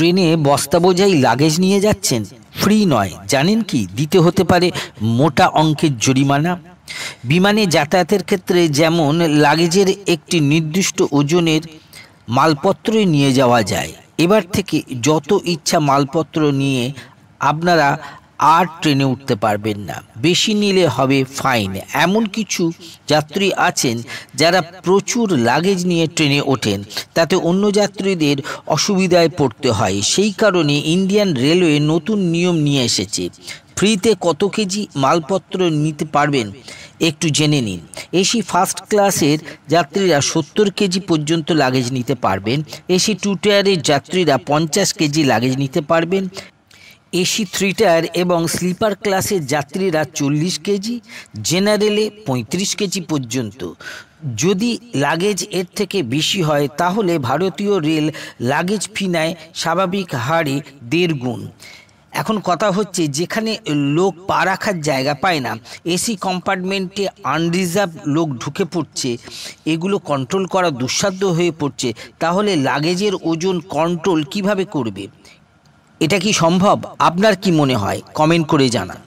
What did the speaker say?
ট্রেনে বস্তা বোঝাই লাগেজ নিয়ে যাচ্ছেন, ফ্রি নয়, জানেন কি দিতে হতে পারে মোটা অঙ্কের জরিমানা। বিমানে যাতায়াতের ক্ষেত্রে যেমন লাগেজের একটি নির্দিষ্ট ওজনের মালপত্রই নিয়ে যাওয়া যায়, এবার থেকে যত ইচ্ছা মালপত্র নিয়ে আপনারা আর ট্রেনে উঠতে পারবেন না, বেশি নিলে হবে ফাইন। এমন কিছু যাত্রী আছেন যারা প্রচুর লাগেজ নিয়ে ট্রেনে ওঠেন, তাতে অন্য যাত্রীদের অসুবিধায় পড়তে হয়। সেই কারণে ইন্ডিয়ান রেলওয়ে নতুন নিয়ম নিয়ে এসেছে। ফ্রিতে কত কেজি মালপত্র নিতে পারবেন একটু জেনে নিন। এসি ফার্স্ট ক্লাসের যাত্রীরা 70 কেজি পর্যন্ত লাগেজ নিতে পারবেন। এসি 2 টায়ারের যাত্রীরা 50 কেজি লাগেজ নিতে পারবেন। এসি 3 টায়ার এবং স্লিপার ক্লাসের যাত্রীরা 40 কেজি, জেনারেলে 35 কেজি পর্যন্ত। যদি লাগেজ এর থেকে বেশি হয় তাহলে ভারতীয় রেল লাগেজ ফি নেয় স্বাভাবিক হারে 1.5 গুণ। এখন কথা হচ্ছে, যেখানে লোক পা রাখার জায়গা পায় না, এসি কম্পার্টমেন্টে আনরিজার্ভ লোক ঢুকে পড়ছে, এগুলো কন্ট্রোল করা দুঃসাধ্য হয়ে পড়ছে, তাহলে লাগেজের ওজন কন্ট্রোল কিভাবে করবে? এটা কি সম্ভব? আপনার কি মনে হয়? কমেন্ট করে জানান।